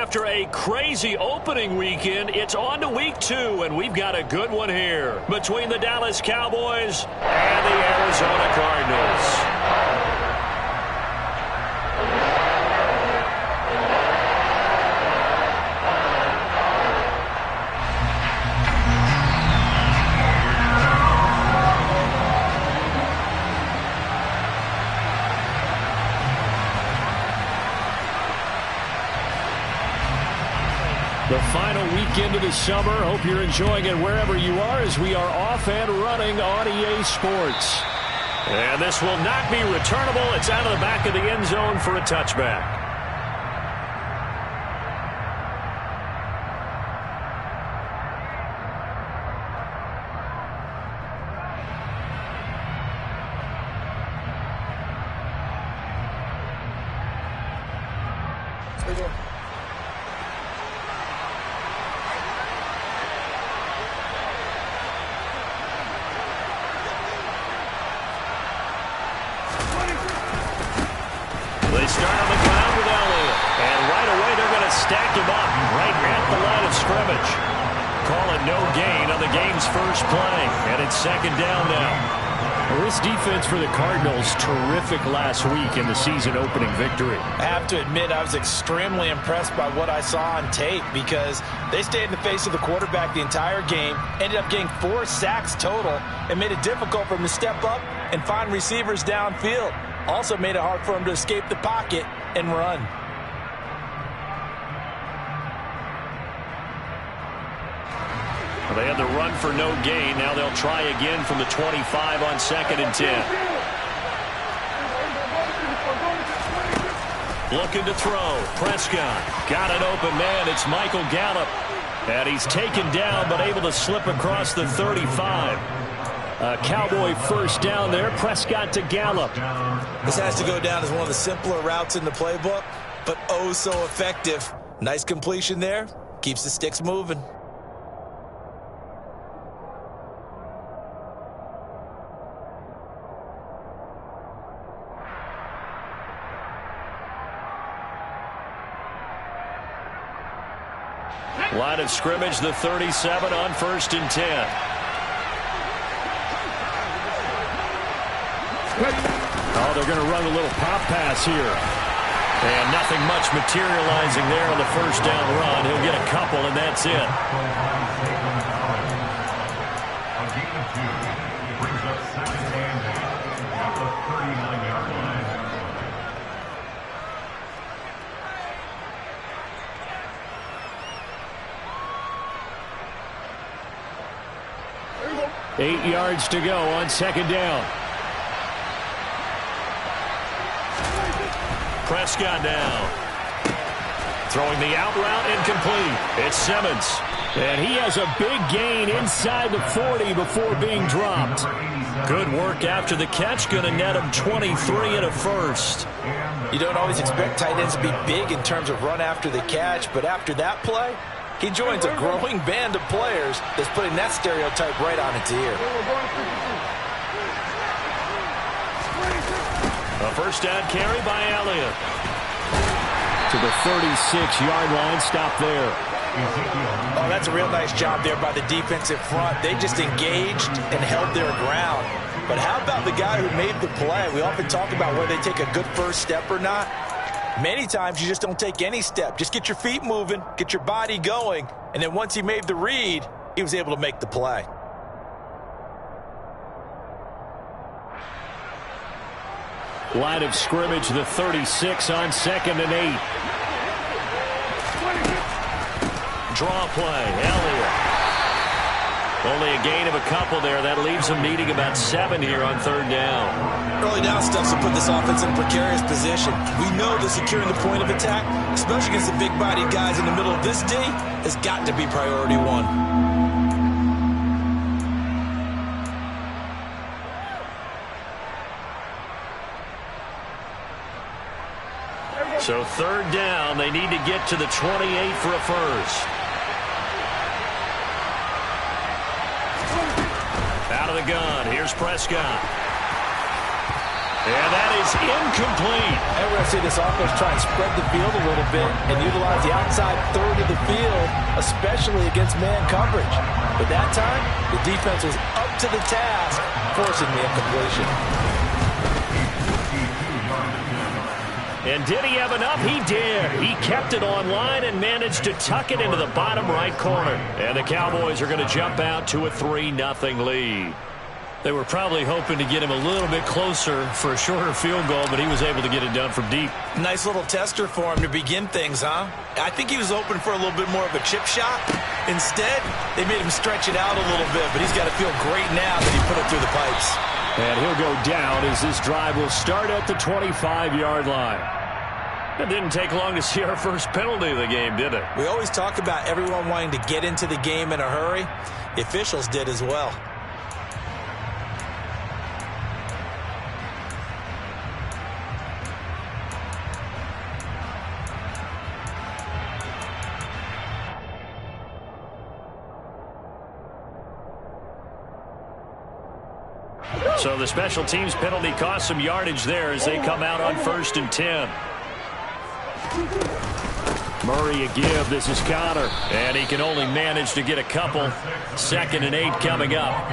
after a crazy opening weekend, it's on to week 2, and we've got a good one here between the Dallas Cowboys and the Arizona Cardinals. The final weekend of the summer. Hope you're enjoying it wherever you are as we are off and running on EA Sports. And this will not be returnable. It's out of the back of the end zone for a touchback. They start on the ground with Elliott. And right away they're going to stack him up right at the line of scrimmage. Call it no gain on the game's first play. And it's second down now. Well, this defense for the Cardinals, terrific last week in the season-opening victory. I have to admit, I was extremely impressed by what I saw on tape because they stayed in the face of the quarterback the entire game, ended up getting 4 sacks total, and made it difficult for him to step up and find receivers downfield. Also made it hard for him to escape the pocket and run. Well, they had the run for no gain. Now they'll try again from the 25 on 2nd and 10. Looking to throw. Prescott got an open man. It's Michael Gallup. And he's taken down but able to slip across the 35. A Cowboy first down there. Prescott to Gallup. This has to go down as one of the simpler routes in the playbook, but oh so effective. Nice completion there. Keeps the sticks moving. Line of scrimmage, the 37 on 1st and 10. Oh, they're going to run a little pop pass here. And nothing much materializing there on the first down run. He'll get a couple, and that's it. Brings up 2nd and 8 at the 39-yard line. 8 yards to go on 2nd down. Prescott now. Throwing the out route incomplete. It's Simmons. And he has a big gain inside the 40 before being dropped. Good work after the catch. Going to net him 23 and a first. You don't always expect tight ends to be big in terms of run after the catch, but after that play, he joins a growing band of players that's putting that stereotype right on its ear. A first down carry by Elliott. To the 36-yard line. Stop there. Oh, that's a real nice job there by the defensive front. They just engaged and held their ground. But how about the guy who made the play? We often talk about whether they take a good first step or not. Many times you just don't take any step. Just get your feet moving, get your body going, and then once he made the read, he was able to make the play. Line of scrimmage, the 36 on 2nd and 8. Draw play, Elliott. Only a gain of a couple there. That leaves them needing about 7 here on 3rd down. Early down stuffs will put this offense in a precarious position. We know that securing the point of attack, especially against the big-bodied guys in the middle of this D, has got to be priority 1. So 3rd down, they need to get to the 28 for a first. Out of the gun, here's Prescott. And that is incomplete. And we're going to see this offense try and spread the field a little bit and utilize the outside third of the field, especially against man coverage. But that time, the defense was up to the task, forcing the incompletion. And did he have enough? He did. He kept it on line and managed to tuck it into the bottom right corner. And the Cowboys are going to jump out to a 3-0 lead. They were probably hoping to get him a little bit closer for a shorter field goal, but he was able to get it done from deep. Nice little tester for him to begin things, huh? I think he was open for a little bit more of a chip shot. Instead, they made him stretch it out a little bit, but he's got to feel great now that he put it through the pipes. And he'll go down as this drive will start at the 25-yard line. It didn't take long to see our first penalty of the game, did it? We always talk about everyone wanting to get into the game in a hurry. The officials did as well. So the special teams penalty cost some yardage there as they come out on 1st and 10. Murray a give. This is Connor. And he can only manage to get a couple. 2nd and 8 coming up.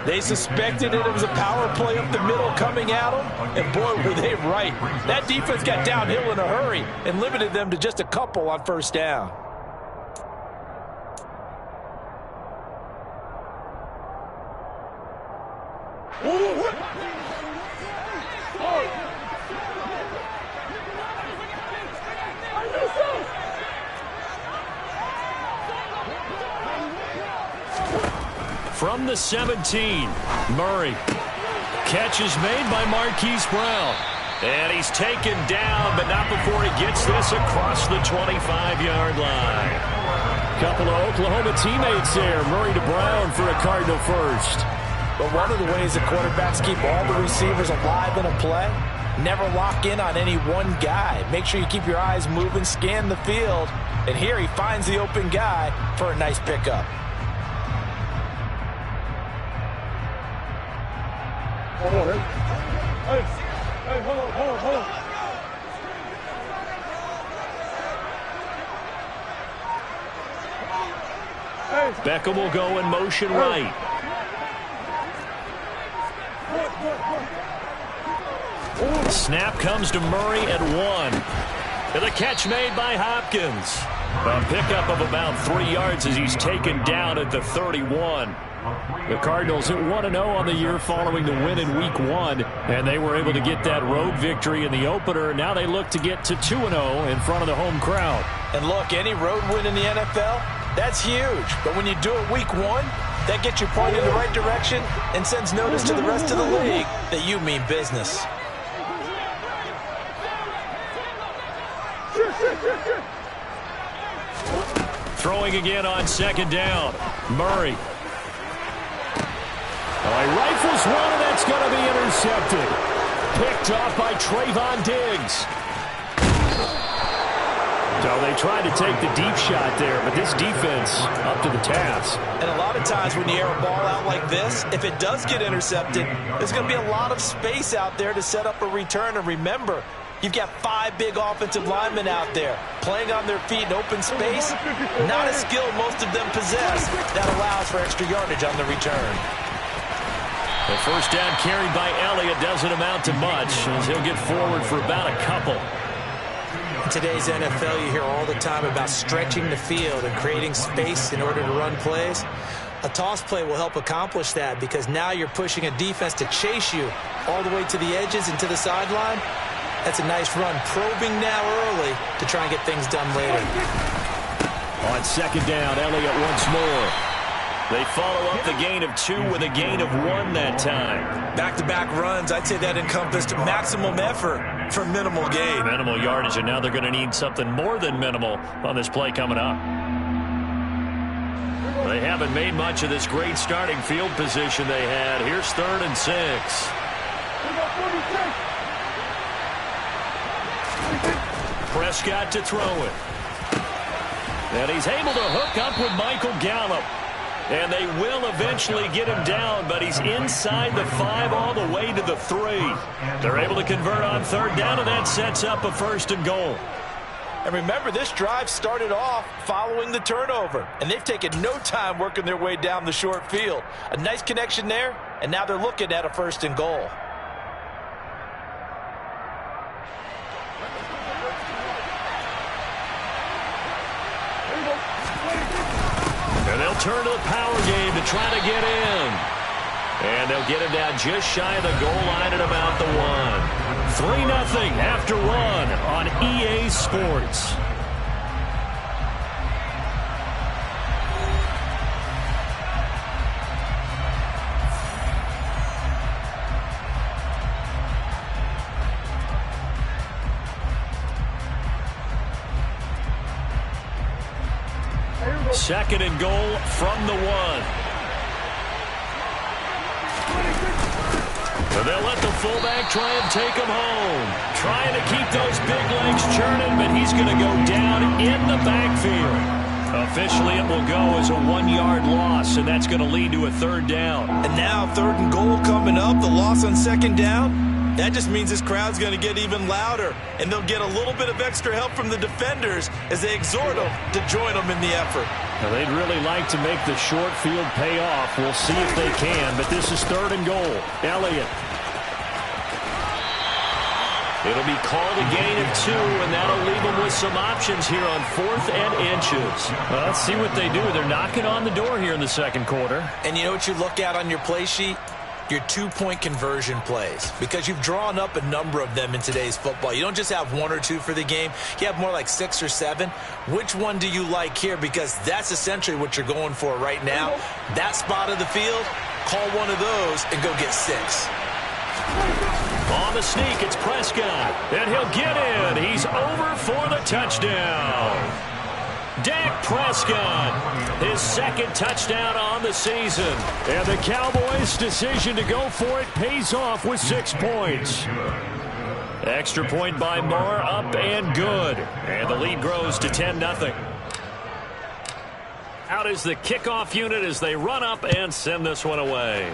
They suspected it was a power play up the middle coming at them. And boy, were they right. That defense got downhill in a hurry and limited them to just a couple on 1st down. From the 17, Murray. Catch is made by Marquise Brown. And he's taken down, but not before he gets this across the 25-yard line. Couple of Oklahoma teammates there. Murray to Brown for a Cardinal first. But one of the ways that quarterbacks keep all the receivers alive in a play, never lock in on any one guy. Make sure you keep your eyes moving, scan the field. And here he finds the open guy for a nice pickup. Hold on. Hey, hold on. Beckham will go in motion right. Snap comes to Murray at 1. And the catch made by Hopkins. A pickup of about 3 yards as he's taken down at the 31. The Cardinals at 1-0 on the year following the win in Week 1. And they were able to get that road victory in the opener. Now they look to get to 2-0 in front of the home crowd. And look, any road win in the NFL, that's huge. But when you do it Week 1, that gets you pointed in the right direction and sends notice to the rest of the league that you mean business. Throwing again on 2nd down. Murray. Oh, he rifles one, and that's going to be intercepted. Picked off by Trayvon Diggs. So they tried to take the deep shot there, but this defense up to the task. And a lot of times when you air a ball out like this, if it does get intercepted, there's going to be a lot of space out there to set up a return. And remember, you've got 5 big offensive linemen out there playing on their feet in open space. Not a skill most of them possess. That allows for extra yardage on the return. The first down carried by Elliott doesn't amount to much as he'll get forward for about a couple. In today's NFL, you hear all the time about stretching the field and creating space in order to run plays. A toss play will help accomplish that because now you're pushing a defense to chase you all the way to the edges and to the sideline. That's a nice run, probing now early to try and get things done later. On 2nd down, Elliott once more. They follow up the gain of 2 with a gain of 1 that time. Back-to-back runs, I'd say that encompassed maximum effort for minimal gain. Minimal yardage, and now they're going to need something more than minimal on this play coming up. They haven't made much of this great starting field position they had. Here's 3rd and 6. Prescott to throw it. And he's able to hook up with Michael Gallup. And they will eventually get him down, but he's inside the 5 all the way to the 3. They're able to convert on third down, and that sets up a 1st and goal. And remember, this drive started off following the turnover, and they've taken no time working their way down the short field. A nice connection there, and now they're looking at a 1st and goal. And they'll turn to the power game to try to get in. And they'll get him down just shy of the goal line at about the 1. 3-0 after 1 on EA Sports. Second and goal from the 1. So they'll let the fullback try and take him home. Trying to keep those big legs churning, but he's going to go down in the backfield. Officially, it will go as a 1-yard loss, and that's going to lead to a 3rd down. And now 3rd and goal coming up, the loss on 2nd down. That just means this crowd's going to get even louder, and they'll get a little bit of extra help from the defenders as they exhort them to join them in the effort. Now, they'd really like to make the short field pay off. We'll see if they can, but this is 3rd and goal. Elliott. It'll be called a gain of 2, and that'll leave them with some options here on 4th and inches. Well, let's see what they do. They're knocking on the door here in the 2nd quarter. And you know what you look at on your play sheet? Your 2-point conversion plays, because you've drawn up a number of them in today's football. You don't just have 1 or 2 for the game. You have more like 6 or 7. Which one do you like here? Because that's essentially what you're going for right now. That spot of the field, call one of those and go get 6. On the sneak, it's Prescott, and he'll get in. He's over for the touchdown. Dak Prescott, his 2nd touchdown on the season. And the Cowboys' decision to go for it pays off with 6 points. Extra point by Moore, up and good. And the lead grows to 10-0. Out is the kickoff unit as they run up and send this one away.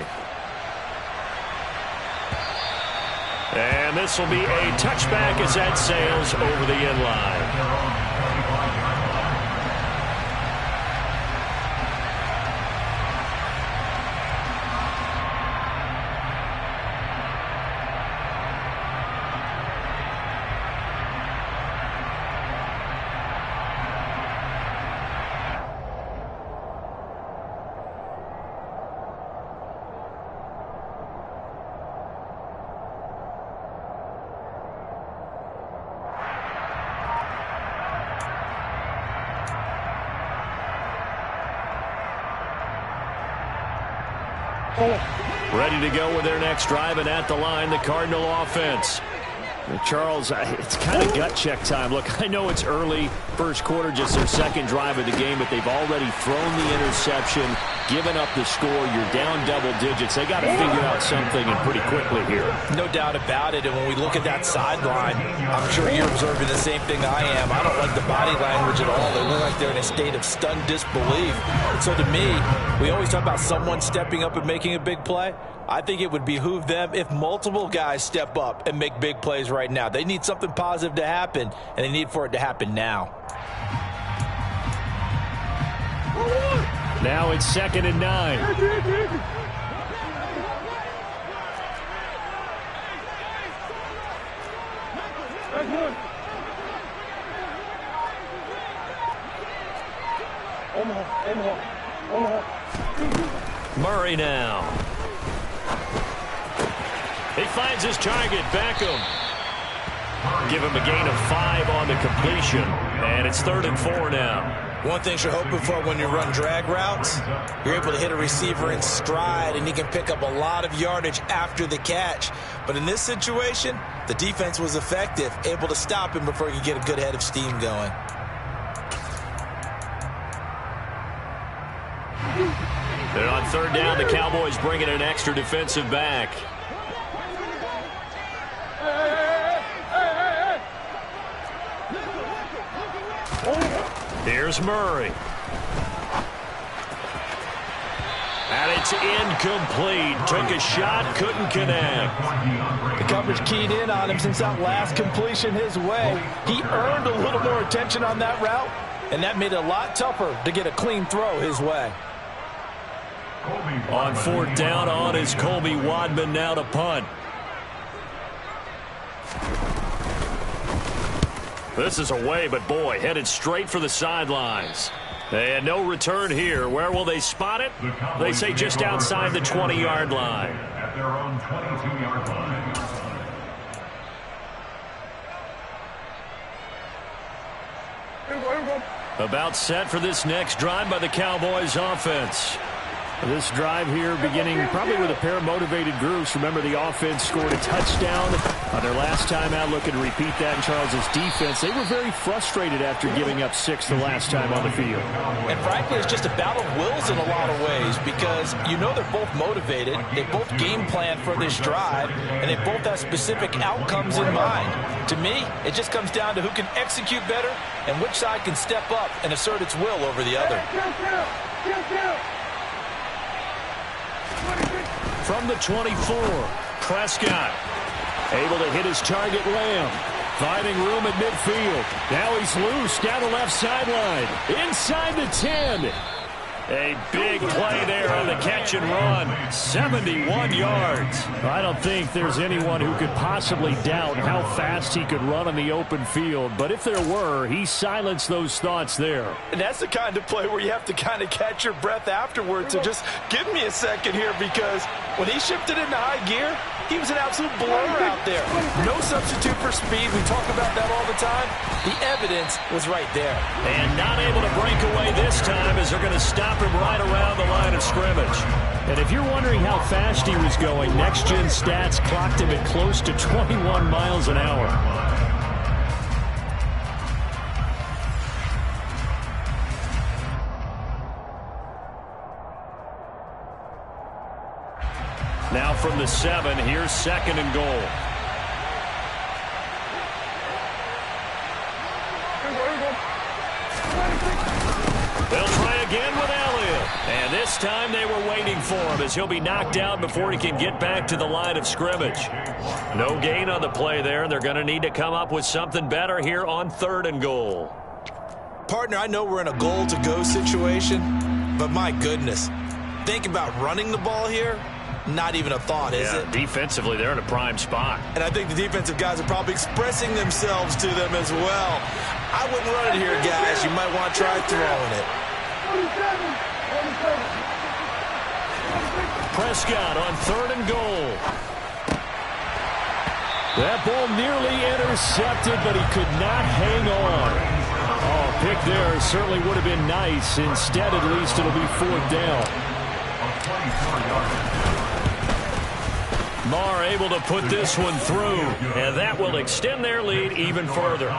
And this will be a touchback as that sails over the end line. Ready to go with their next drive, and at the line, the Cardinal offense. Charles, it's kind of gut check time. Look, I know it's early, 1st quarter, just their 2nd drive of the game, but they've already thrown the interception, given up the score. You're down double digits. They got to figure out something, and pretty quickly here. No doubt about it, and when we look at that sideline, I'm sure you're observing the same thing I am. I don't like the body language at all. They look like they're in a state of stunned disbelief. So to me, we always talk about someone stepping up and making a big play. I think it would behoove them if multiple guys step up and make big plays right now. They need something positive to happen, and they need for it to happen now. Now it's 2nd and 9. Murray now. He finds his target, Beckham. Give him a gain of 5 on the completion. And it's 3rd and 4 now. One thing you're hoping for when you run drag routes, you're able to hit a receiver in stride, and he can pick up a lot of yardage after the catch. But in this situation, the defense was effective, able to stop him before he could get a good head of steam going. And on 3rd down, the Cowboys bring in an extra defensive back. Here's Murray. And it's incomplete. Took a shot, couldn't connect. The coverage keyed in on him since that last completion his way. He earned a little more attention on that route, and that made it a lot tougher to get a clean throw his way. On fourth down, on is Colby Wadman now to punt. This is away, but boy, headed straight for the sidelines. And no return here. Where will they spot it? They say just outside the 20-yard line. At their own 22-yard line. About set for this next drive by the Cowboys offense. This drive here beginning probably with a pair of motivated groups. Remember, the offense scored a touchdown on their last time out. Looking to repeat that in Charles's defense. They were very frustrated after giving up 6 the last time on the field. And frankly, it's just a battle of wills in a lot of ways because you know they're both motivated. They both game plan for this drive, and they both have specific outcomes in mind. To me, it just comes down to who can execute better and which side can step up and assert its will over the other. From the 24, Prescott able to hit his target Lamb. Finding room at midfield. Now he's loose down the left sideline. Inside the 10. A big play there on the catch and run. 71 yards. I don't think there's anyone who could possibly doubt how fast he could run on the open field. But if there were, he silenced those thoughts there. And that's the kind of play where you have to kind of catch your breath afterwards. So just give me a second here because when he shifted into high gear, he was an absolute blur out there. No substitute for speed. We talk about that all the time. The evidence was right there. And not able to break away this time as they're going to stop him right around the line of scrimmage. And if you're wondering how fast he was going, Next Gen Stats clocked him at close to 21 miles an hour. Now from the 7, here's 2nd and goal. They'll try again with Elliott. And this time they were waiting for him as he'll be knocked out before he can get back to the line of scrimmage. No gain on the play there. They're going to need to come up with something better here on 3rd and goal. Partner, I know we're in a goal-to-go situation, but my goodness, think about running the ball here. Not even a thought, is it? Defensively, they're in a prime spot. And I think the defensive guys are probably expressing themselves to them as well. I wouldn't run it here, guys. You might want to try throwing it. Prescott on 3rd and goal. That ball nearly intercepted, but he could not hang on. Oh, pick there certainly would have been nice. Instead, at least, it'll be 4th down. Marr able to put this one through, and that will extend their lead even further.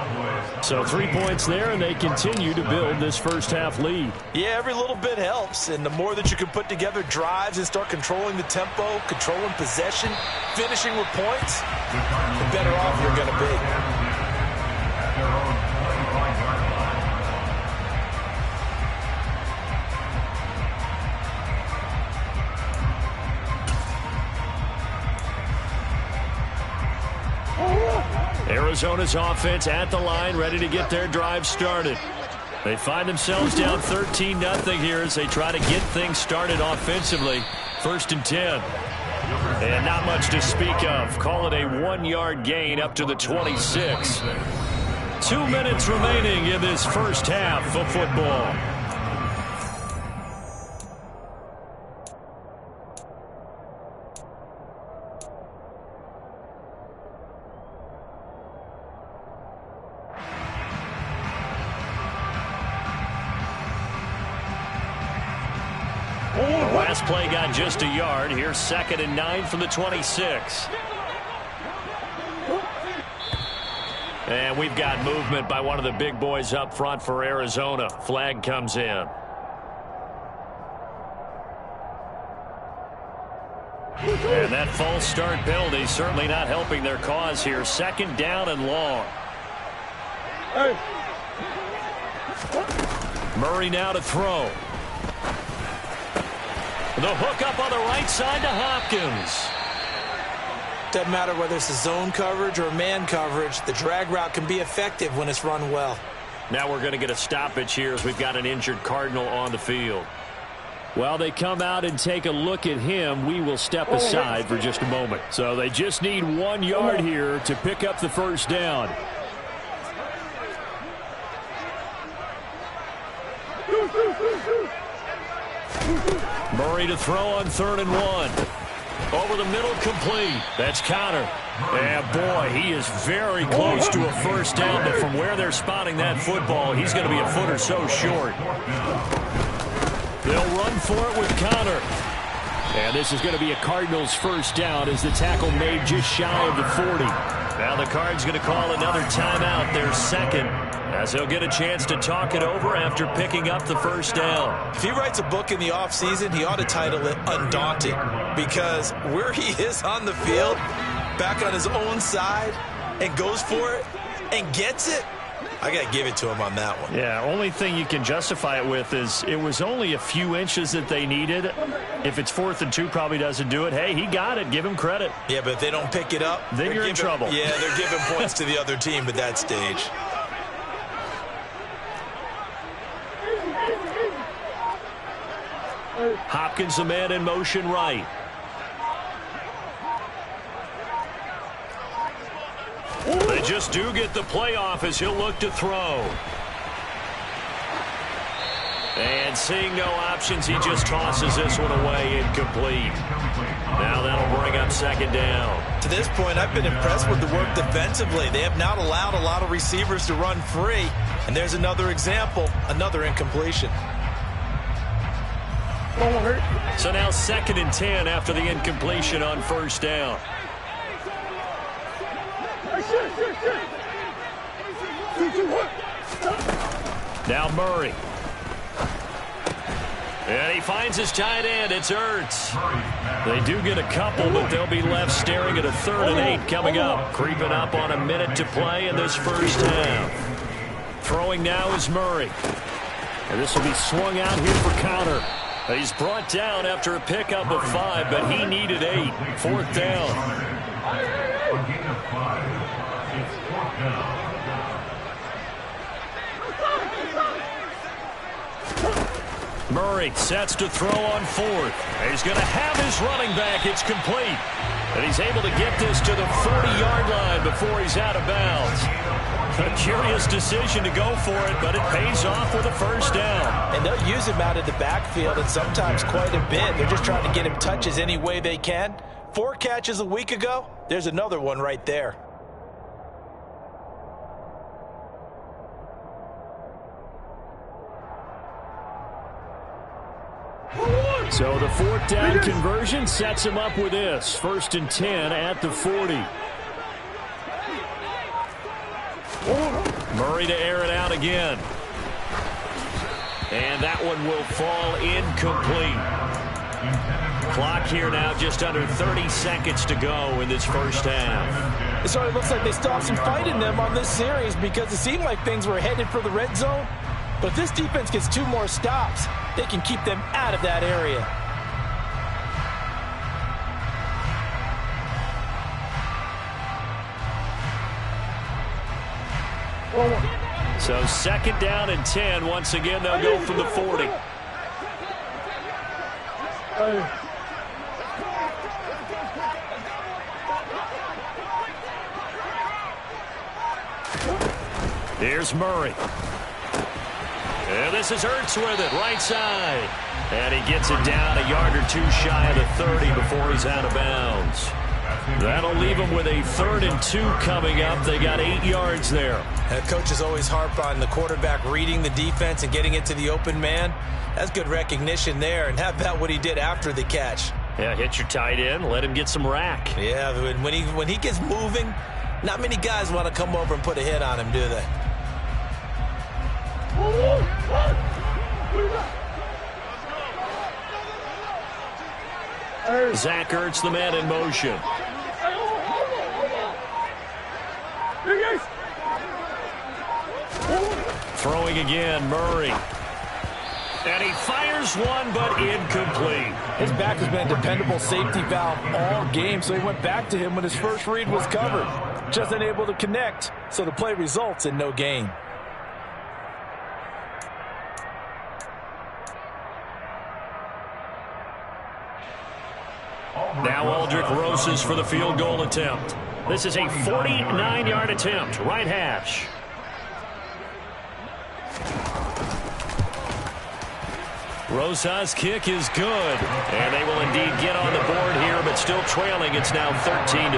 So 3 points there, and they continue to build this first half lead. Yeah, every little bit helps, and the more that you can put together drives and start controlling the tempo, controlling possession, finishing with points, the better off you're going to be. Arizona's offense at the line, ready to get their drive started. They find themselves down 13-0 here as they try to get things started offensively. 1st and 10. And not much to speak of. Call it a 1-yard gain up to the 26. 2 minutes remaining in this first half of football. Last play got just a yard. Here's 2nd and 9 from the 26. And we've got movement by one of the big boys up front for Arizona. Flag comes in. And that false start penalty certainly not helping their cause here. 2nd down and long. Murray now to throw. The hook up on the right side to Hopkins. Doesn't matter whether it's a zone coverage or man coverage, the drag route can be effective when it's run well. Now we're going to get a stoppage here as we've got an injured Cardinal on the field. While they come out and take a look at him, we will step aside for just a moment. So they just need 1 yard here to pick up the first down. Murray to throw on 3rd and 1. Over the middle, complete. That's Conner. And boy, he is very close to a first down, but from where they're spotting that football, he's going to be a foot or so short. They'll run for it with Conner. And this is going to be a Cardinals first down as the tackle made just shy of the 40. Now the Cards going to call another timeout, their second, as he'll get a chance to talk it over after picking up the first down. If he writes a book in the offseason, he ought to title it Undaunted, because where he is on the field, back on his own side, and goes for it and gets it, I got to give it to him on that one. Yeah, only thing you can justify it with is it was only a few inches that they needed. If it's 4th and 2, probably doesn't do it. Hey, he got it. Give him credit. Yeah, but if they don't pick it up, then you're in trouble. Yeah, they're giving points to the other team at that stage. Hopkins, the man in motion right. They just do get the playoff as he'll look to throw. And seeing no options, he just tosses this one away, incomplete. Now that'll bring up 2nd down. To this point, I've been impressed with the work defensively. They have not allowed a lot of receivers to run free. And there's another example, another incompletion. So now 2nd and 10 after the incompletion on first down. Now Murray. And he finds his tight end. It's Ertz. They do get a couple, but they'll be left staring at a 3rd and 8 coming up. Creeping up on a minute to play in this first half. Throwing now is Murray. And this will be swung out here for Conner. He's brought down after a pickup of 5, but he needed 8. 4th down. A gain of 5. It's 4th down. Murray sets to throw on 4th. He's going to have his running back. It's complete. And he's able to get this to the 40-yard line before he's out of bounds. A curious decision to go for it, but it pays off with a first down. And they'll use him out of the backfield, and sometimes quite a bit. They're just trying to get him touches any way they can. 4 catches a week ago. There's another one right there. So the 4th down conversion sets him up with this. 1st and 10 at the 40. Murray to air it out again. And that one will fall incomplete. Clock here now just under 30 seconds to go in this first half. So it looks like they stopped some fight in them on this series because it seemed like things were headed for the red zone. But if this defense gets 2 more stops, they can keep them out of that area. So 2nd down and 10. Once again, they'll go from the 40. Here's Murray. And this is Ertz with it, right side. And he gets it down a yard or 2 shy of the 30 before he's out of bounds. That'll leave them with a 3rd and 2 coming up. They got 8 yards there. And coaches always harp on the quarterback reading the defense and getting it to the open man. That's good recognition there. And how about what he did after the catch? Yeah, hit your tight end, let him get some rack. Yeah, when he gets moving, not many guys want to come over and put a hit on him, do they? Zach Ertz, the man in motion. Throwing again, Murray. And he fires one, but incomplete. His back has been a dependable safety valve all game, so he went back to him when his first read was covered. Just unable to connect, so the play results in no gain. Now Aldrick Rosas for the field goal attempt. This is a 49-yard attempt, right hash. Rosas' kick is good, and they will indeed get on the board here, but still trailing. It's now 13-3.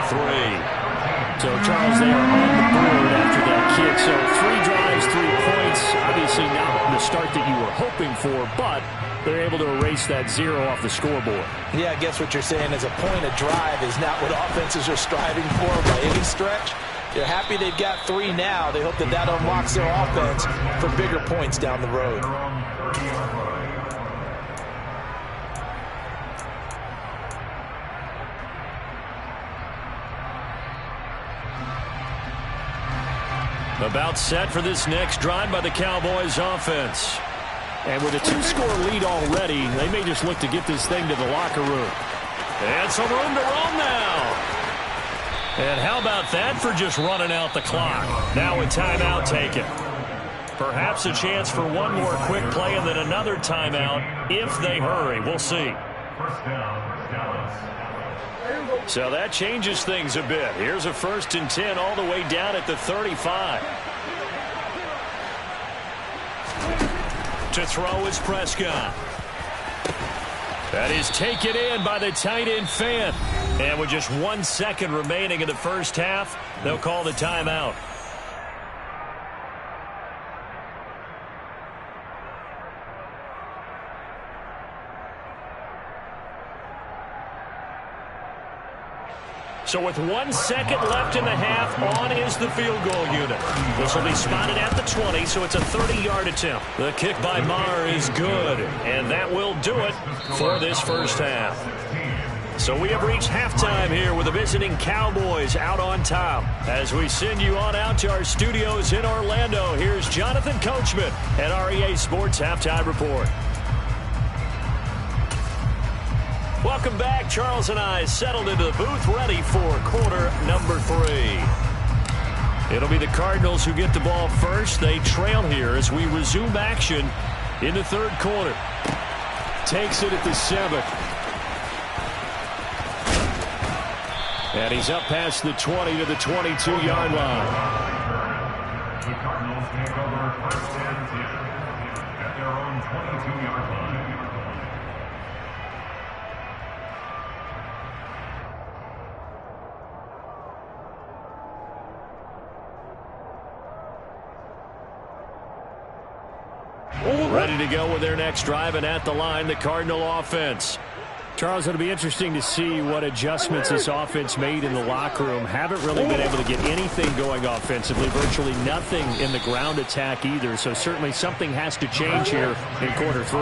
So, Charles, they are on the board after that kick. So, 3 drives, 3 points. Obviously not the start that you were hoping for, but they're able to erase that 0 off the scoreboard. Yeah, I guess what you're saying is a point of drive is not what offenses are striving for by any stretch. They're happy they've got 3 now. They hope that that unlocks their offense for bigger points down the road. About set for this next drive by the Cowboys offense. And with a 2-score lead already, they may just look to get this thing to the locker room. And some room to roam now. And how about that for just running out the clock? Now a timeout taken. Perhaps a chance for one more quick play and then another timeout if they hurry. We'll see. First down, Dallas. So that changes things a bit. Here's a 1st and 10 all the way down at the 35. To throw is Prescott. That is taken in by the tight end Fant. And with just 1 second remaining in the first half, they'll call the timeout. So with 1 second left in the half, on is the field goal unit. This will be spotted at the 20, so it's a 30-yard attempt. The kick by Maher is good, and that will do it for this first half. So we have reached halftime here with the visiting Cowboys out on top. As we send you on out to our studios in Orlando, here's Jonathan Coachman at REA Sports Halftime Report. Welcome back. Charles and I settled into the booth, ready for quarter number 3. It'll be the Cardinals who get the ball first. They trail here as we resume action in the 3rd quarter. Takes it at the 7. And he's up past the 20 to the 22-yard line. The Cardinals take over 1st and 10 at their own 22-yard line. Ready to go with their next drive, and at the line, the Cardinal offense. Charles, it'll be interesting to see what adjustments this offense made in the locker room. Haven't really been able to get anything going offensively, virtually nothing in the ground attack either, so certainly something has to change here in quarter 3.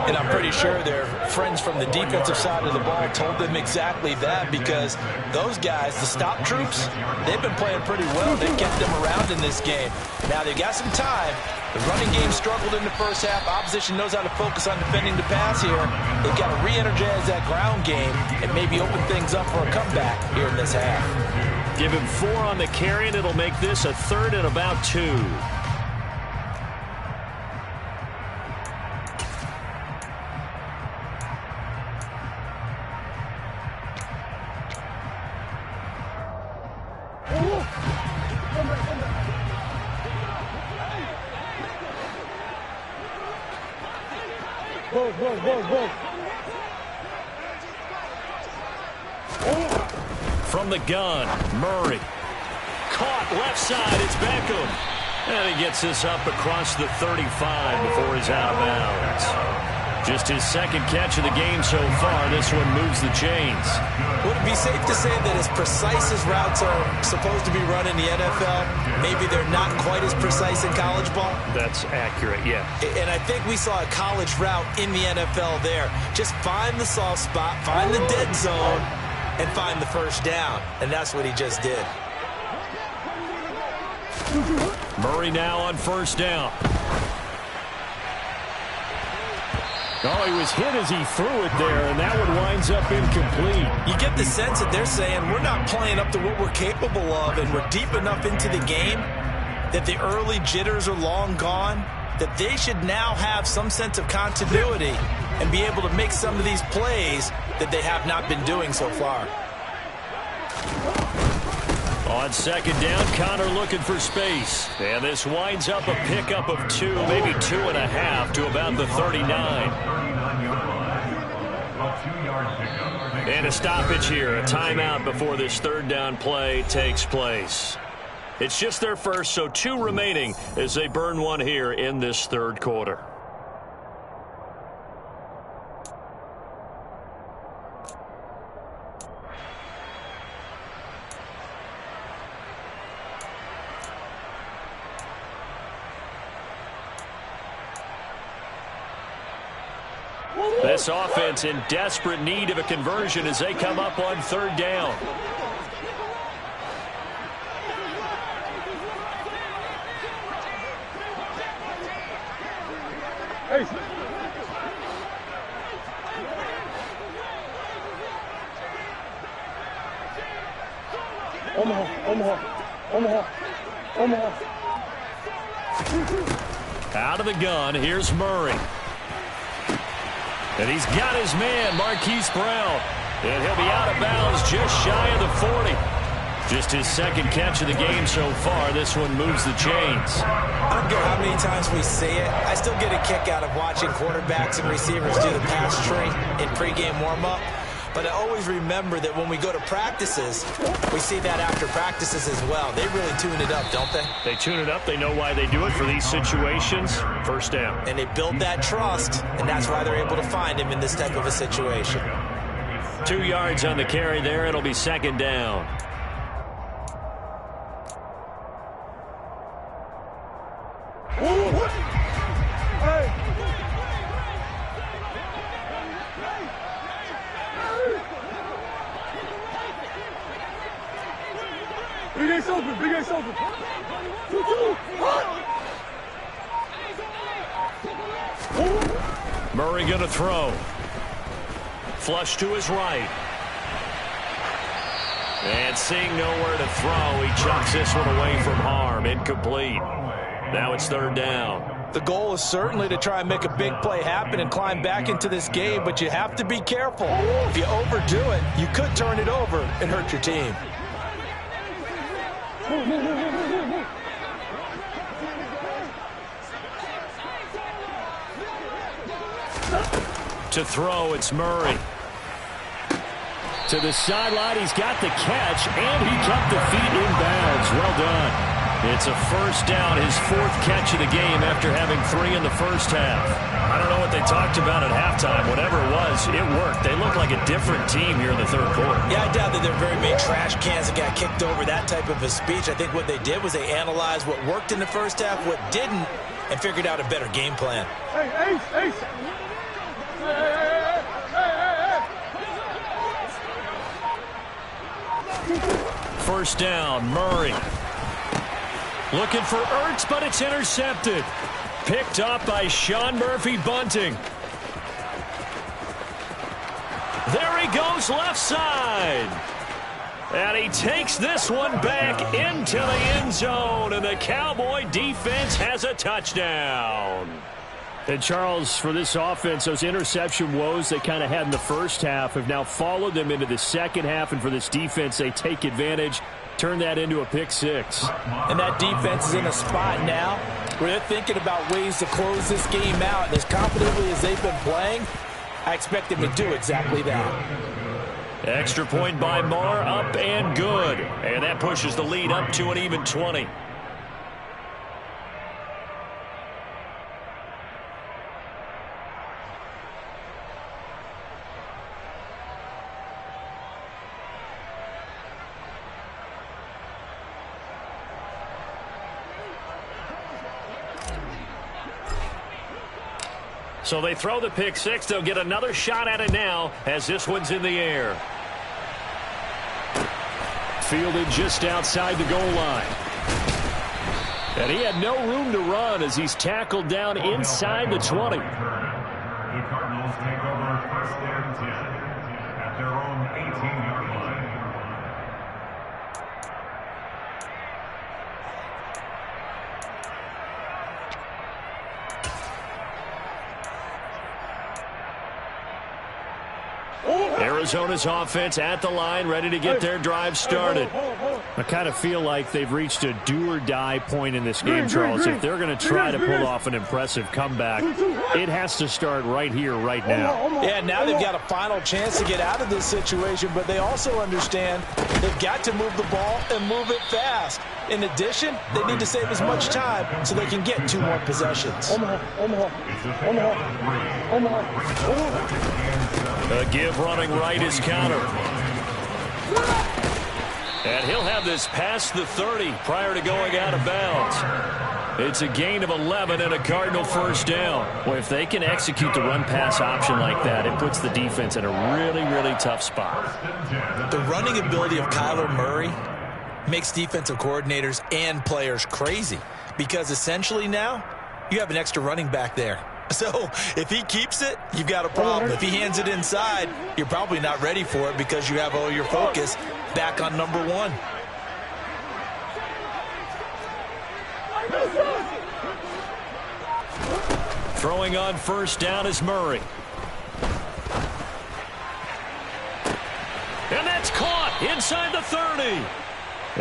And I'm pretty sure their friends from the defensive side of the ball told them exactly that, because those guys, the stop troops, they've been playing pretty well. They've kept them around in this game. Now they've got some time. The running game struggled in the first half. Opposition knows how to focus on defending the pass here. They've got to re-energize that ground game and maybe open things up for a comeback here in this half. Give him 4 on the carry, and it'll make this a 3rd and about 2. From the gun, Murray. Caught left side, it's Beckham. And he gets this up across the 35 before he's out of bounds. Just his 2nd catch of the game so far. This one moves the chains. Would it be safe to say that as precise as routes are supposed to be run in the NFL, maybe they're not quite as precise in college ball? That's accurate, yeah. And I think we saw a college route in the NFL there. Just find the soft spot, find the dead zone, and find the first down. And that's what he just did. Murray now on 1st down. Oh, he was hit as he threw it there, and that one winds up incomplete. You get the sense that they're saying we're not playing up to what we're capable of, and we're deep enough into the game that the early jitters are long gone, that they should now have some sense of continuity and be able to make some of these plays that they have not been doing so far. On second down, Connor looking for space. And this winds up a pickup of 2, maybe 2.5 to about the 39. And a stoppage here, a timeout before this third down play takes place. It's just their first, so 2 remaining as they burn one here in this third quarter. This offense in desperate need of a conversion as they come up on third down. Hey. Omaha. Out of the gun, here's Murray. And he's got his man, Marquise Brown. And he'll be out of bounds just shy of the 40. Just his second catch of the game so far. This one moves the chains. I don't care how many times we say it, I still get a kick out of watching quarterbacks and receivers do the pass tree in pregame warm-up. But I always remember that when we go to practices, we see that after practices as well. They really tune it up, don't they? They tune it up. They know why they do it for these situations. First down. And they build that trust, and that's why they're able to find him in this type of a situation. 2 yards on the carry there. It'll be second down. Big Ace open. Murray going to throw. Flush to his right. And seeing nowhere to throw, he chucks this one away from harm. Incomplete. Now it's third down. The goal is certainly to try and make a big play happen and climb back into this game, but you have to be careful. If you overdo it, you could turn it over and hurt your team. To throw, it's Murray. To the sideline, he's got the catch, and he kept the feet in bounds. Well done. It's a first down, his 4th catch of the game after having 3 in the first half. I don't know what they talked about at halftime. Whatever it was, it worked. They look like a different team here in the third quarter. Yeah, I doubt that there are very many trash cans that got kicked over, that type of a speech. I think what they did was they analyzed what worked in the first half, what didn't, and figured out a better game plan. Hey, Ace. First down, Murray. Looking for Ertz, but it's intercepted. Picked up by Sean Murphy-Bunting. There he goes left side. And he takes this one back into the end zone. And the Cowboy defense has a touchdown. And Charles, for this offense, those interception woes they kind of had in the first half have now followed them into the second half. And for this defense, they take advantage, turn that into a pick 6. And that defense is in a spot now where they're thinking about ways to close this game out. And as confidently as they've been playing, I expect them to do exactly that. Extra point by Marr, up and good. And that pushes the lead up to an even 20. So they throw the pick 6. They'll get another shot at it now as this one's in the air. Fielded just outside the goal line. And he had no room to run as he's tackled down inside the 20. the Cardinals take over 1st and 10 at their own 18-yard line. Arizona's offense at the line, ready to get their drive started. I kind of feel like they've reached a do-or-die point in this game, Charles. If they're going to try to pull off an impressive comeback, it has to start right here, right now. Yeah, now they've got a final chance to get out of this situation, but they also understand they've got to move the ball and move it fast. In addition, they need to save as much time so they can get 2 more possessions. A give running right is counter. And he'll have this past the 30 prior to going out of bounds. It's a gain of 11 and a Cardinal first down. Well, if they can execute the run-pass option like that, it puts the defense in a really, really tough spot. The running ability of Kyler Murray makes defensive coordinators and players crazy because essentially now you have an extra running back there. So if he keeps it, you've got a problem. If he hands it inside, you're probably not ready for it because you have all your focus back on number 1. Throwing on first down is Murray. And that's caught inside the 30.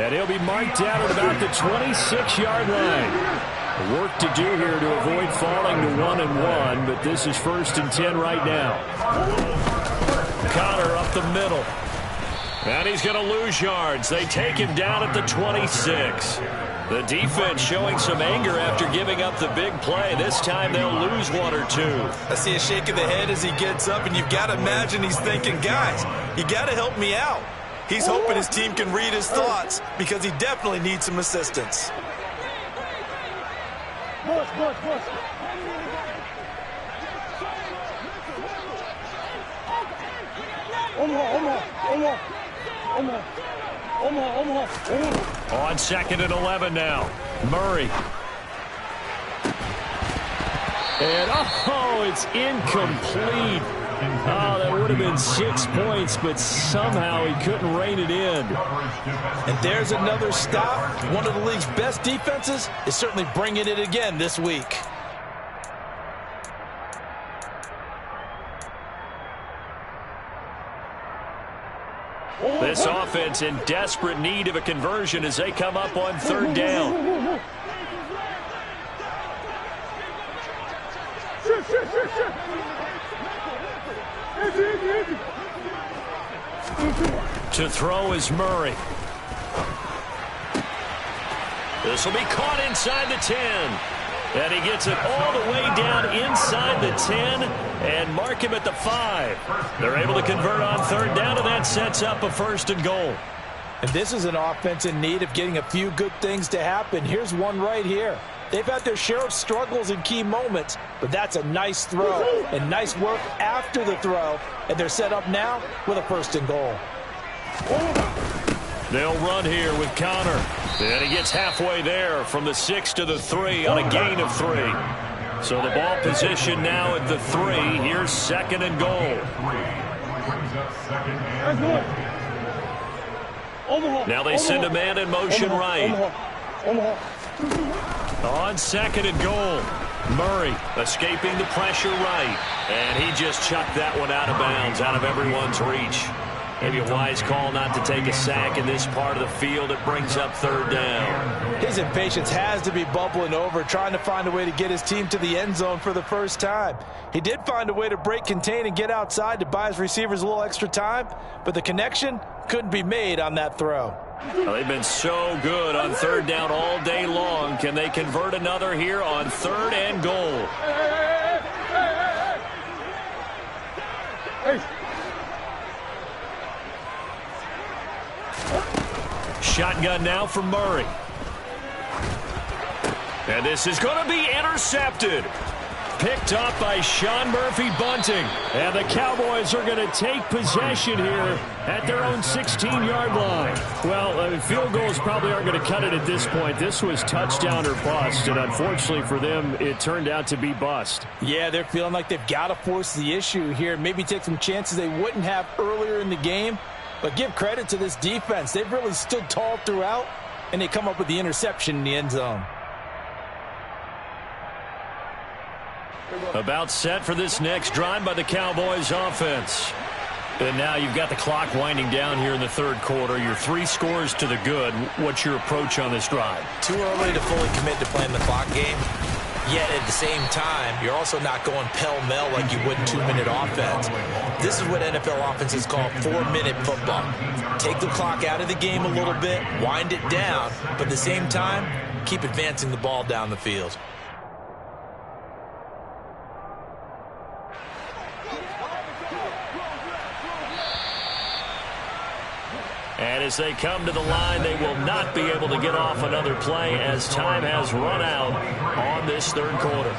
And he'll be marked down at about the 26-yard line. Work to do here to avoid falling to 1-1, but this is 1st and 10 right now. Connor up the middle. And he's going to lose yards. They take him down at the 26. The defense showing some anger after giving up the big play. This time they'll lose 1 or 2. I see a shake of the head as he gets up, and you've got to imagine he's thinking, guys, you got to help me out. He's hoping his team can read his thoughts because he definitely needs some assistance. On 2nd and 11 now. Murray. And, it's incomplete. Oh, that would have been 6 points, but somehow he couldn't rein it in. And there's another stop. One of the league's best defenses is certainly bringing it again this week. This offense in desperate need of a conversion as they come up on 3rd down. To throw is Murray. This will be caught inside the 10. And he gets it all the way down inside the 10 and mark him at the 5. They're able to convert on 3rd down, and that sets up a 1st and goal. And this is an offense in need of getting a few good things to happen. Here's one right here. They've had their share of struggles in key moments, but that's a nice throw and nice work after the throw. And they're set up now with a 1st and goal. They'll run here with Connor. And he gets halfway there from the 6 to the 3 on a gain of 3. So the ball position now at the 3. Here's 2nd and goal. Now they send a man in motion right. On 2nd and goal. Murray escaping the pressure right. And he just chucked that one out of bounds, out of everyone's reach. Maybe a wise call not to take a sack in this part of the field. It brings up 3rd down. His impatience has to be bubbling over, trying to find a way to get his team to the end zone for the first time. He did find a way to break contain and get outside to buy his receivers a little extra time, but the connection couldn't be made on that throw. Well, they've been so good on 3rd down all day long. Can they convert another here on 3rd and goal? Shotgun now for Murray. And this is going to be intercepted. Picked off by Sean Murphy-Bunting. And the Cowboys are going to take possession here at their own 16-yard line. Well, field goals probably aren't going to cut it at this point. This was touchdown or bust, and unfortunately for them, it turned out to be bust. Yeah, they're feeling like they've got to force the issue here. Maybe take some chances they wouldn't have earlier in the game. But give credit to this defense. They've really stood tall throughout, and they come up with the interception in the end zone. About set for this next drive by the Cowboys offense. And now you've got the clock winding down here in the third quarter. You're 3 scores to the good. What's your approach on this drive? Too early to fully commit to playing the clock game. Yet at the same time, you're also not going pell-mell like you would in 2-minute offense. This is what NFL offenses call 4-minute football. Take the clock out of the game a little bit, wind it down, but at the same time, keep advancing the ball down the field. And as they come to the line, they will not be able to get off another play as time has run out on this third quarter.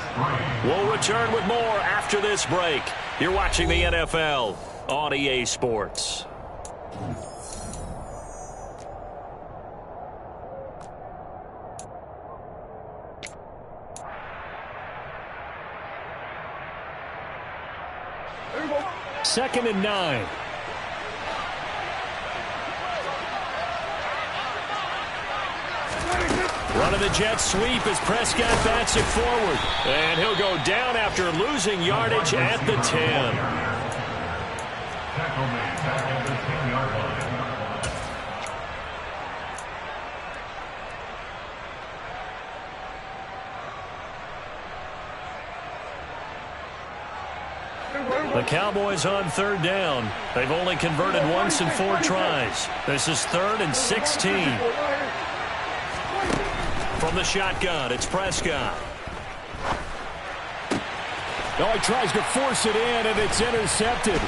We'll return with more after this break. You're watching the NFL on EA Sports. Second and 9. Running the jet sweep as Prescott bats it forward. And he'll go down after losing yardage at the 10. Tackle made at the 10-yard line. The Cowboys on third down. They've only converted once in 4 tries. This is 3rd and 16. From the shotgun, it's Prescott. Oh, he tries to force it in, and it's intercepted.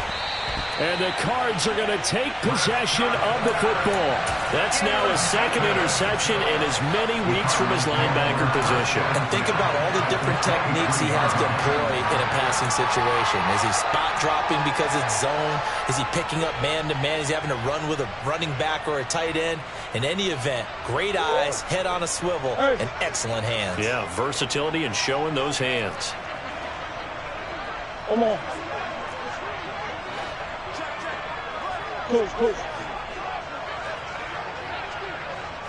And the Cards are going to take possession of the football. That's now his 2nd interception in as many weeks from his linebacker position. And think about all the different techniques he has to employ in a passing situation. Is he spot dropping because it's zone? Is he picking up man-to-man? Is he having to run with a running back or a tight end? In any event, great eyes, head on a swivel, and excellent hands. Yeah, versatility and showing those hands. Come on. Close.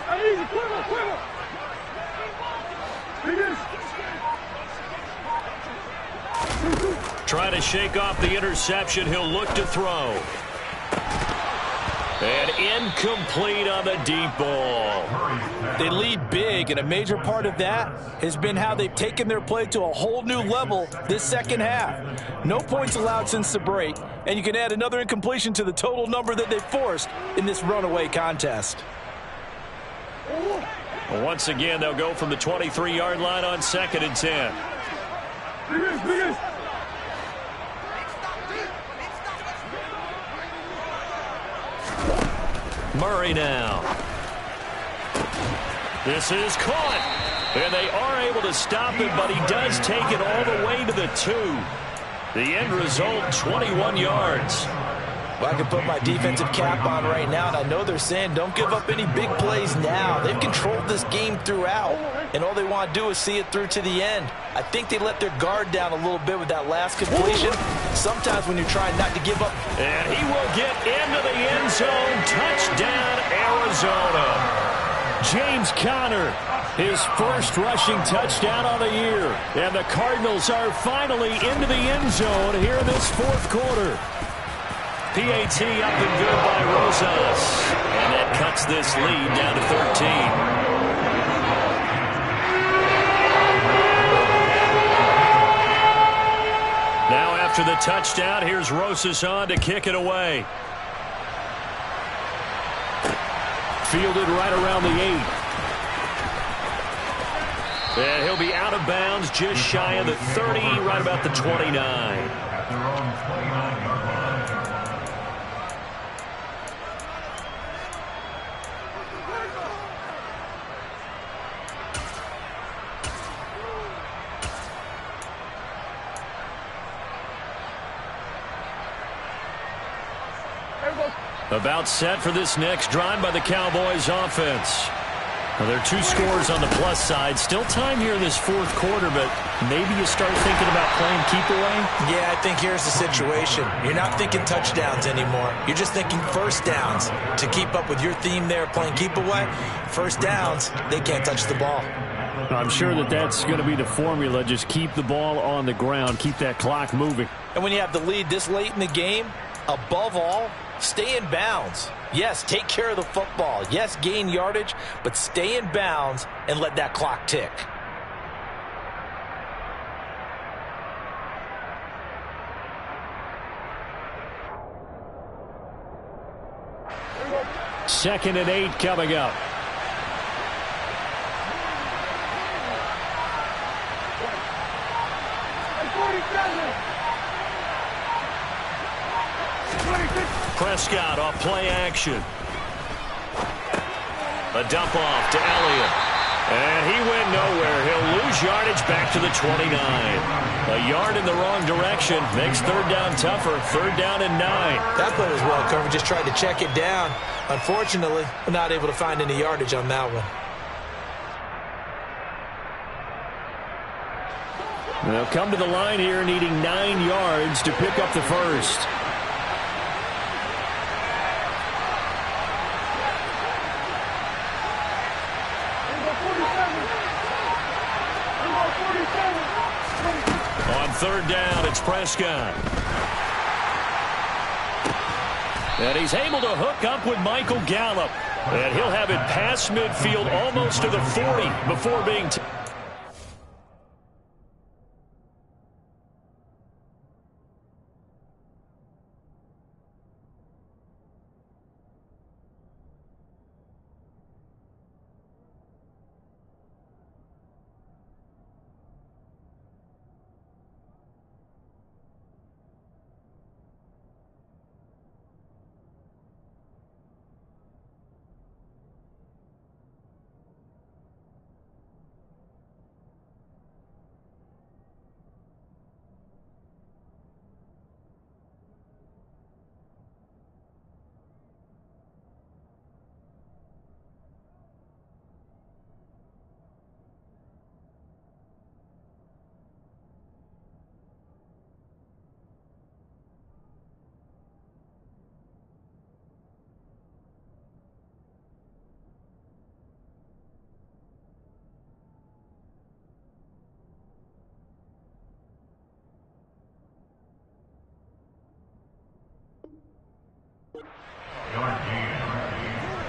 Hey, easy, quiver. Trying to shake off the interception. He'll look to throw. And incomplete on the deep ball. They lead big, and a major part of that has been how they've taken their play to a whole new level this second half. No points allowed since the break, and you can add another incompletion to the total number that they've forced in this runaway contest. Once again, they'll go from the 23-yard line on 2nd and 10. Murray now. This is caught. And they are able to stop him, but he does take it all the way to the 2. The end result, 21 yards. Well, I can put my defensive cap on right now, and I know they're saying don't give up any big plays now. They've controlled this game throughout, and all they want to do is see it through to the end. I think they let their guard down a little bit with that last completion. Sometimes when you're trying not to give up. And he will get into the end zone. Touchdown, Arizona. James Conner, his first rushing touchdown on the year. And the Cardinals are finally into the end zone here in this 4th quarter. PAT up and good by Rosas. And that cuts this lead down to 13. Now after the touchdown, here's Rosas on to kick it away. Fielded right around the 8. And he'll be out of bounds just shy of the 30, right about the 29. At their own 29-yard line. About set for this next drive by the Cowboys offense. Well, there are 2 scores on the plus side. Still time here in this fourth quarter, but maybe you start thinking about playing keep away? Yeah, I think here's the situation. You're not thinking touchdowns anymore. You're just thinking first downs. To keep up with your theme there, playing keep away, first downs, they can't touch the ball. I'm sure that's going to be the formula. Just keep the ball on the ground. Keep that clock moving. And when you have the lead this late in the game, above all, stay in bounds. Yes, take care of the football. Yes, gain yardage, but stay in bounds and let that clock tick. Second and 8 coming up. Prescott off play action. A dump off to Elliott. And he went nowhere. He'll lose yardage back to the 29. A yard in the wrong direction makes third down tougher. Third down and 9. That play was well covered. Just tried to check it down. Unfortunately, not able to find any yardage on that one. They'll come to the line here needing 9 yards to pick up the first. On third down, it's Prescott. And he's able to hook up with Michael Gallup. And he'll have it past midfield almost to the 40 before being...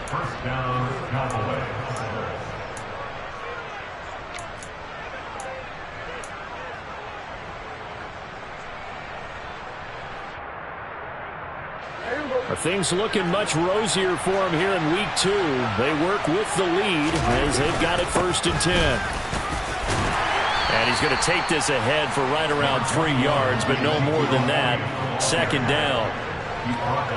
First down, Cowboys. Are things looking much rosier for him here in week 2? They work with the lead as they've got it first and 10. And he's going to take this ahead for right around 3 yards, but no more than that. Second down.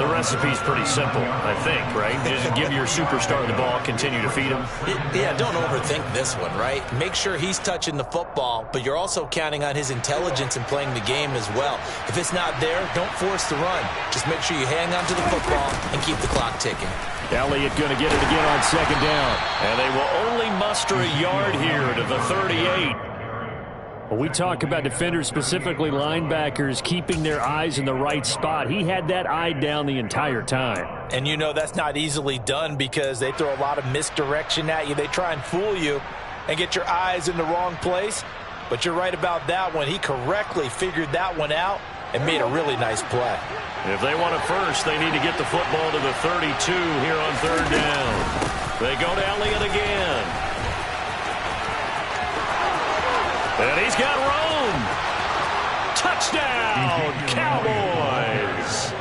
The recipe's pretty simple, I think, right? Just give your superstar the ball, continue to feed him. Yeah, don't overthink this one, right? Make sure he's touching the football, but you're also counting on his intelligence in playing the game as well. If it's not there, don't force the run. Just make sure you hang on to the football and keep the clock ticking. Elliott going to get it again on second down. And they will only muster a yard here to the 38. When we talk about defenders, specifically linebackers, keeping their eyes in the right spot, he had that eye down the entire time. And you know that's not easily done because they throw a lot of misdirection at you. They try and fool you and get your eyes in the wrong place. But you're right about that one. He correctly figured that one out and made a really nice play. If they want it first, they need to get the football to the 32 here on third down. They go to Elliott again. And he's got room. Touchdown, Cowboys.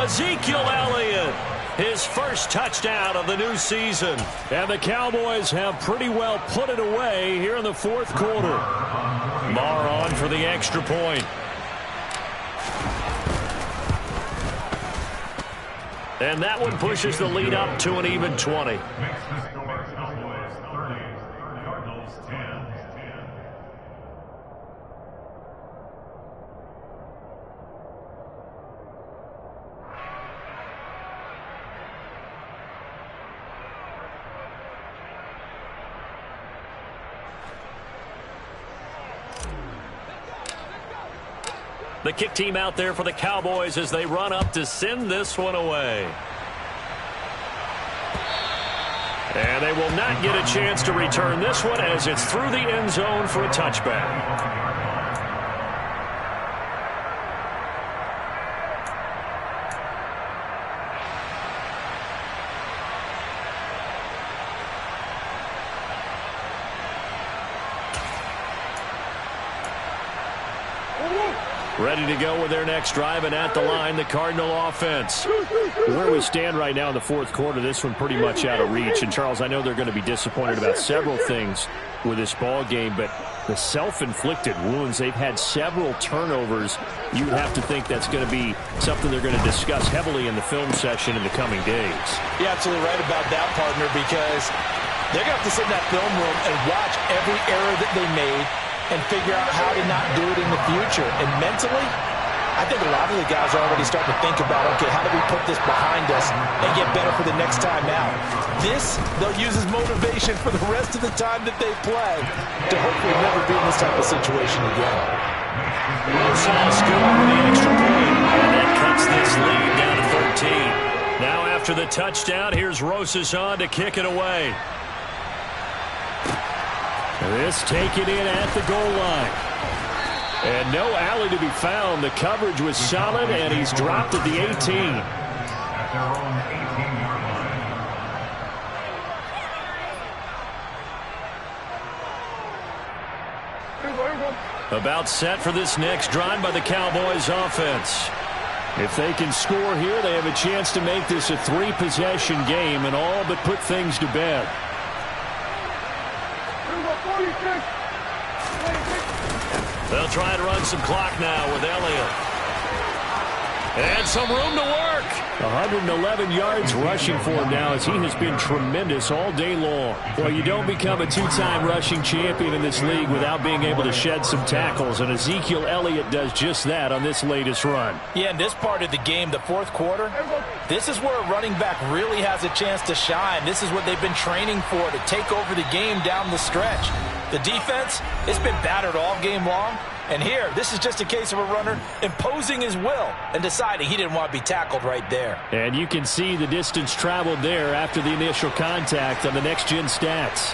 Ezekiel Elliott, his first touchdown of the new season. And the Cowboys have pretty well put it away here in the fourth quarter. Maher on for the extra point. And that one pushes the lead up to an even 20. The kick team out there for the Cowboys as they run up to send this one away. And they will not get a chance to return this one as it's through the end zone for a touchback. Ready to go with their next drive, and at the line, the Cardinal offense. Where we stand right now in the fourth quarter, this one pretty much out of reach. And, Charles, I know they're going to be disappointed about several things with this ball game, but the self-inflicted wounds, they've had several turnovers. You would have to think that's going to be something they're going to discuss heavily in the film session in the coming days. You're absolutely right about that, partner, because they're going to have to sit in that film room and watch every error that they made and figure out how to not do it in the future. And mentally, I think a lot of the guys are already starting to think about, okay, how do we put this behind us and get better for the next time out? This, they'll use as motivation for the rest of the time that they play to hopefully never be in this type of situation again. Wilson's good with the extra point, and that cuts this lead down to 13. Now after the touchdown, here's Rosas on to kick it away. This taken in at the goal line. And no alley to be found. The coverage was solid, and he's dropped at the 18. At their own 18-yard line. About set for this next drive by the Cowboys offense. If they can score here, they have a chance to make this a three-possession game and all but put things to bed. They'll try to run some clock now with Elliott. And some room to work. 111 yards rushing for him now as he has been tremendous all day long. Well, you don't become a two-time rushing champion in this league without being able to shed some tackles, and Ezekiel Elliott does just that on this latest run. Yeah, in this part of the game, the fourth quarter, this is where a running back really has a chance to shine. This is what they've been training for, to take over the game down the stretch. The defense, it's been battered all game long. And here, this is just a case of a runner imposing his will and deciding he didn't want to be tackled right there. And you can see the distance traveled there after the initial contact on the next-gen stats.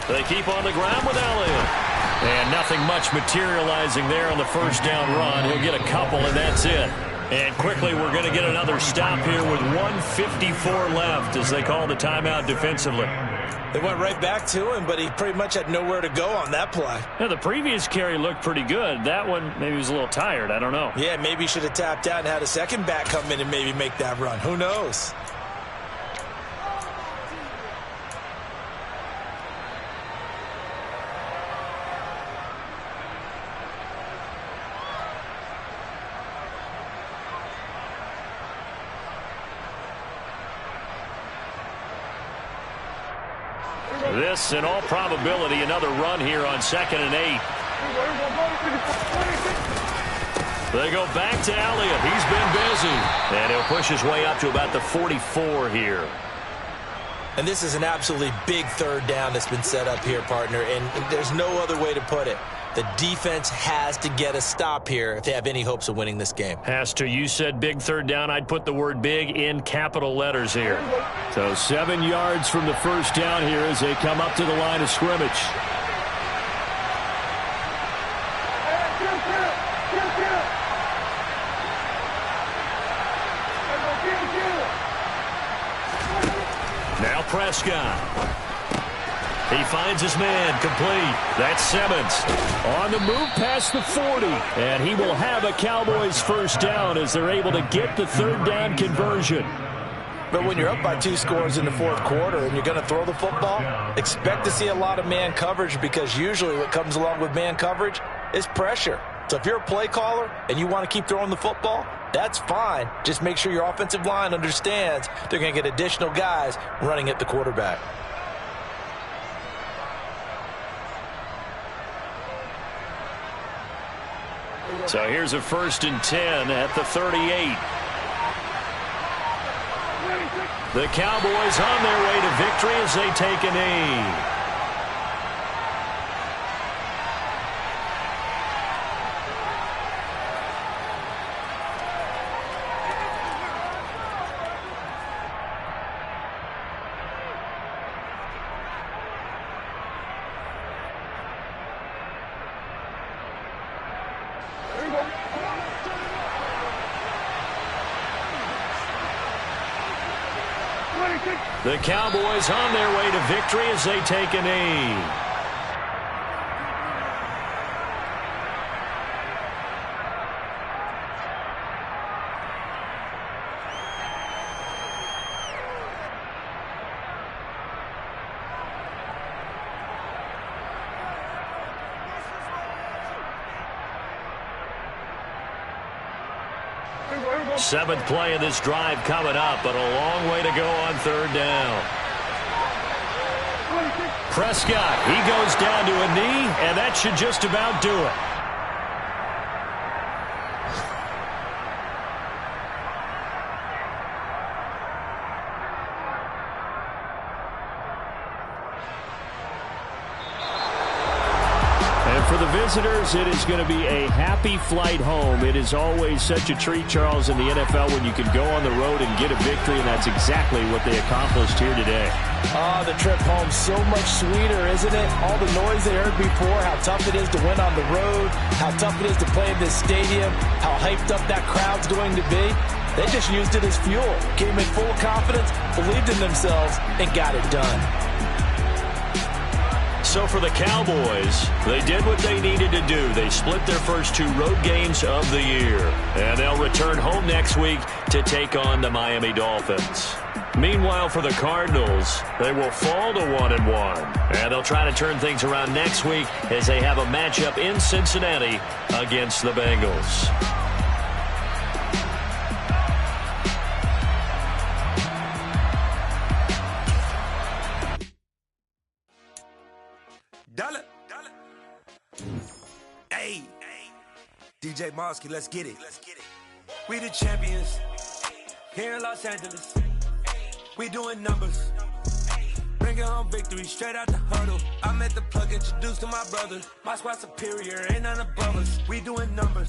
They keep on the ground with Elliott. And nothing much materializing there on the first down run. He'll get a couple, and that's it. And quickly, we're going to get another stop here with 1:54 left as they call the timeout defensively. They went right back to him, but he pretty much had nowhere to go on that play. Yeah, the previous carry looked pretty good. That one, maybe he was a little tired. I don't know. Yeah, maybe he should have tapped out and had a second back come in and maybe make that run. Who knows? This, in all probability, another run here on 2nd and 8. They go back to Elliott. He's been busy. And he'll push his way up to about the 44 here. And this is an absolutely big third down that's been set up here, partner. And there's no other way to put it. The defense has to get a stop here if they have any hopes of winning this game. Has to. You said big third down. I'd put the word big in capital letters here. So 7 yards from the first down here as they come up to the line of scrimmage. Now Prescott. He finds his man, complete. That's Simmons on the move past the 40. And he will have a Cowboys first down as they're able to get the third down conversion. But when you're up by 2 scores in the fourth quarter and you're going to throw the football, expect to see a lot of man coverage, because usually what comes along with man coverage is pressure. So if you're a play caller and you want to keep throwing the football, that's fine. Just make sure your offensive line understands they're going to get additional guys running at the quarterback. So here's a 1st and 10 at the 38. The Cowboys on their way to victory as they take a knee. The Cowboys on their way to victory as they take a knee. Seventh play of this drive coming up, but a long way to go on third down. Prescott, he goes down to a knee, and that should just about do it. For the visitors, it is going to be a happy flight home. It is always such a treat, Charles, in the NFL when you can go on the road and get a victory, and that's exactly what they accomplished here today. Oh, the trip home so much sweeter, isn't it? All the noise they heard before, how tough it is to win on the road, how tough it is to play in this stadium, how hyped up that crowd's going to be. They just used it as fuel, came in full confidence, believed in themselves, and got it done. So for the Cowboys, they did what they needed to do. They split their first two road games of the year, and they'll return home next week to take on the Miami Dolphins. Meanwhile, for the Cardinals, they will fall to 1-1, and they'll try to turn things around next week as they have a matchup in Cincinnati against the Bengals. Hey, DJ Mosky, let's get it. We the champions here in Los Angeles. We doing numbers. Bringing home victory straight out the huddle. I met the plug, introduced to my brothers. My squad superior, ain't none above us. We doing numbers.